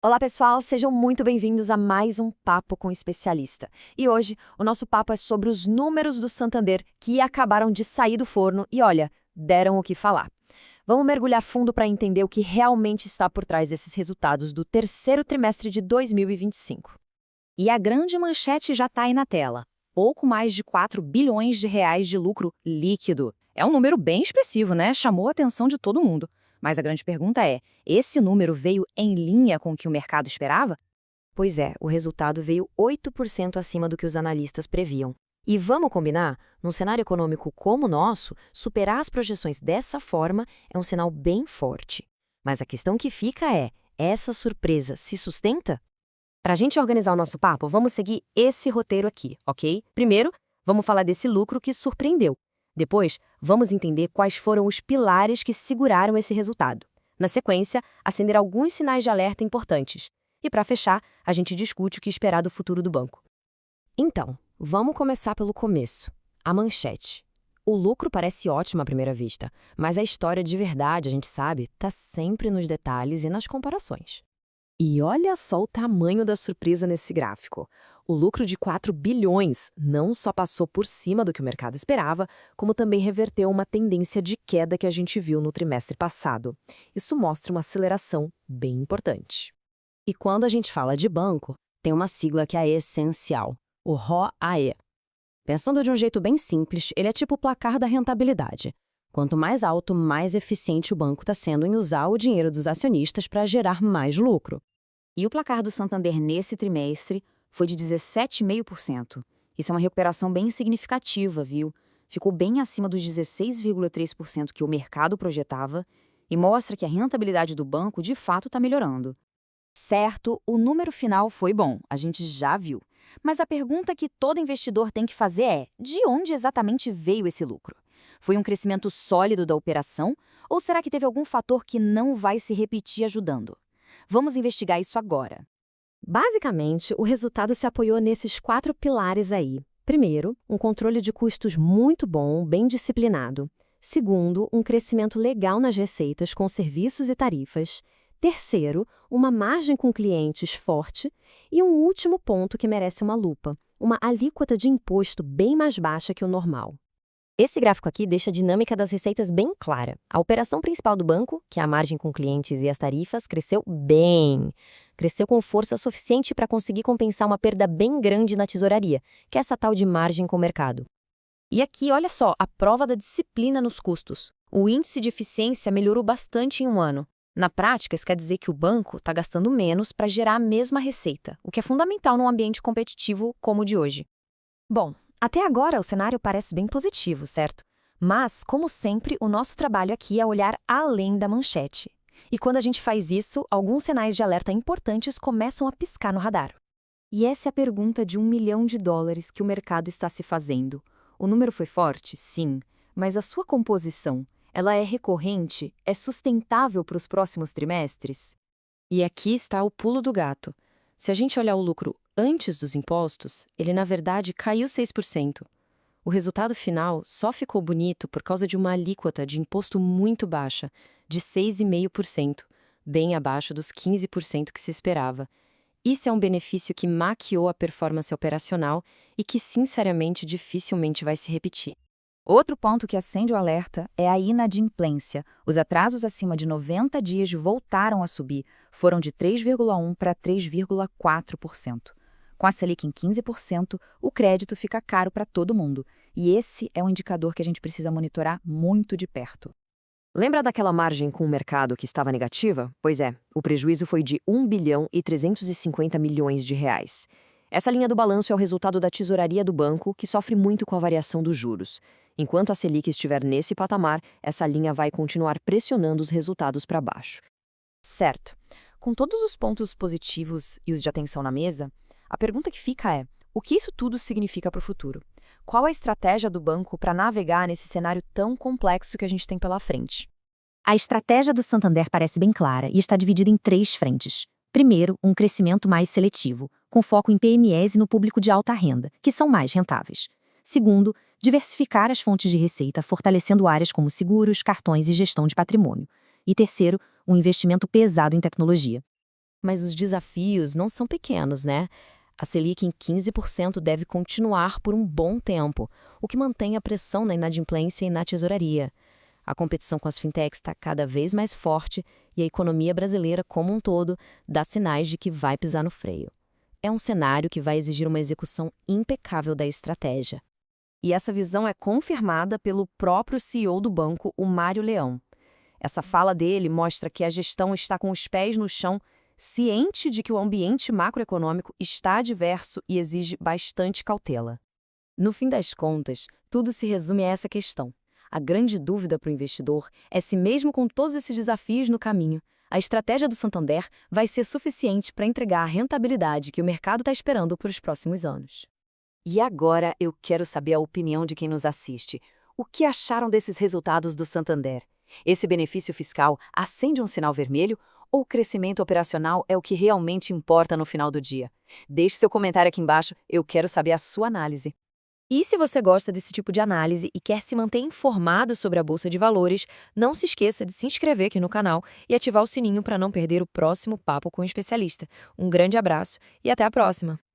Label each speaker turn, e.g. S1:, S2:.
S1: Olá, pessoal, sejam muito bem-vindos a mais um Papo com Especialista. E hoje, o nosso papo é sobre os números do Santander que acabaram de sair do forno e, olha, deram o que falar. Vamos mergulhar fundo para entender o que realmente está por trás desses resultados do terceiro trimestre de 2025.
S2: E a grande manchete já está aí na tela. Pouco mais de 4 bilhões de reais de lucro líquido. É um número bem expressivo, né? Chamou a atenção de todo mundo. Mas a grande pergunta é, esse número veio em linha com o que o mercado esperava?
S1: Pois é, o resultado veio 8% acima do que os analistas previam. E vamos combinar? Num cenário econômico como o nosso, superar as projeções dessa forma é um sinal bem forte. Mas a questão que fica é, essa surpresa se sustenta? Para a gente organizar o nosso papo, vamos seguir esse roteiro aqui, ok? Primeiro, vamos falar desse lucro que surpreendeu. Depois, vamos entender quais foram os pilares que seguraram esse resultado. Na sequência, acender alguns sinais de alerta importantes. E para fechar, a gente discute o que esperar do futuro do banco. Então, vamos começar pelo começo. A manchete. O lucro parece ótimo à primeira vista, mas a história de verdade, a gente sabe, está sempre nos detalhes e nas comparações. E olha só o tamanho da surpresa nesse gráfico. O lucro de 4 bilhões não só passou por cima do que o mercado esperava, como também reverteu uma tendência de queda que a gente viu no trimestre passado. Isso mostra uma aceleração bem importante. E quando a gente fala de banco, tem uma sigla que é essencial, o ROAE. Pensando de um jeito bem simples, ele é tipo o placar da rentabilidade. Quanto mais alto, mais eficiente o banco está sendo em usar o dinheiro dos acionistas para gerar mais lucro.
S2: E o placar do Santander nesse trimestre foi de 17,5%. Isso é uma recuperação bem significativa, viu? Ficou bem acima dos 16,3% que o mercado projetava e mostra que a rentabilidade do banco de fato está melhorando. Certo, o número final foi bom, a gente já viu. Mas a pergunta que todo investidor tem que fazer é: de onde exatamente veio esse lucro? Foi um crescimento sólido da operação ou será que teve algum fator que não vai se repetir ajudando? Vamos investigar isso agora.
S1: Basicamente, o resultado se apoiou nesses 4 pilares aí. Primeiro, um controle de custos muito bom, bem disciplinado. Segundo, um crescimento legal nas receitas com serviços e tarifas. Terceiro, uma margem com clientes forte. E um último ponto que merece uma lupa, uma alíquota de imposto bem mais baixa que o normal. Esse gráfico aqui deixa a dinâmica das receitas bem clara. A operação principal do banco, que é a margem com clientes e as tarifas, cresceu bem. Cresceu com força suficiente para conseguir compensar uma perda bem grande na tesouraria, que é essa tal de margem com o mercado. E aqui, olha só, a prova da disciplina nos custos. O índice de eficiência melhorou bastante em um ano. Na prática, isso quer dizer que o banco está gastando menos para gerar a mesma receita, o que é fundamental num ambiente competitivo como o de hoje. Bom, até agora o cenário parece bem positivo, certo? Mas, como sempre, o nosso trabalho aqui é olhar além da manchete. E quando a gente faz isso, alguns sinais de alerta importantes começam a piscar no radar. E essa é a pergunta de US$ 1 milhão que o mercado está se fazendo. O número foi forte? Sim. Mas a sua composição, ela é recorrente? É sustentável para os próximos trimestres? E aqui está o pulo do gato. Se a gente olhar o lucro antes dos impostos, ele na verdade caiu 6%. O resultado final só ficou bonito por causa de uma alíquota de imposto muito baixa, de 6,5%, bem abaixo dos 15% que se esperava. Isso é um benefício que maquiou a performance operacional e que, sinceramente, dificilmente vai se repetir.
S2: Outro ponto que acende o alerta é a inadimplência. Os atrasos acima de 90 dias voltaram a subir, foram de 3,1% para 3,4%. Com a Selic em 15%, o crédito fica caro para todo mundo. E esse é um indicador que a gente precisa monitorar muito de perto.
S1: Lembra daquela margem com o mercado que estava negativa? Pois é, o prejuízo foi de US$ 1 bilhão e 350 milhões de reais. Essa linha do balanço é o resultado da tesouraria do banco, que sofre muito com a variação dos juros. Enquanto a Selic estiver nesse patamar, essa linha vai continuar pressionando os resultados para baixo. Certo. Com todos os pontos positivos e os de atenção na mesa, a pergunta que fica é: o que isso tudo significa para o futuro? Qual a estratégia do banco para navegar nesse cenário tão complexo que a gente tem pela frente?
S2: A estratégia do Santander parece bem clara e está dividida em 3 frentes. Primeiro, um crescimento mais seletivo, com foco em PMEs e no público de alta renda, que são mais rentáveis. Segundo, diversificar as fontes de receita, fortalecendo áreas como seguros, cartões e gestão de patrimônio. E terceiro, um investimento pesado em tecnologia.
S1: Mas os desafios não são pequenos, né? A Selic em 15% deve continuar por um bom tempo, o que mantém a pressão na inadimplência e na tesouraria. A competição com as fintechs está cada vez mais forte e a economia brasileira como um todo dá sinais de que vai pisar no freio. É um cenário que vai exigir uma execução impecável da estratégia. E essa visão é confirmada pelo próprio CEO do banco, o Mário Leão. Essa fala dele mostra que a gestão está com os pés no chão, ciente de que o ambiente macroeconômico está adverso e exige bastante cautela. No fim das contas, tudo se resume a essa questão. A grande dúvida para o investidor é se, mesmo com todos esses desafios no caminho, a estratégia do Santander vai ser suficiente para entregar a rentabilidade que o mercado está esperando para os próximos anos. E agora eu quero saber a opinião de quem nos assiste. O que acharam desses resultados do Santander? Esse benefício fiscal acende um sinal vermelho ou o crescimento operacional é o que realmente importa no final do dia? Deixe seu comentário aqui embaixo, eu quero saber a sua análise. E se você gosta desse tipo de análise e quer se manter informado sobre a Bolsa de Valores, não se esqueça de se inscrever aqui no canal e ativar o sininho para não perder o próximo papo com o especialista. Um grande abraço e até a próxima!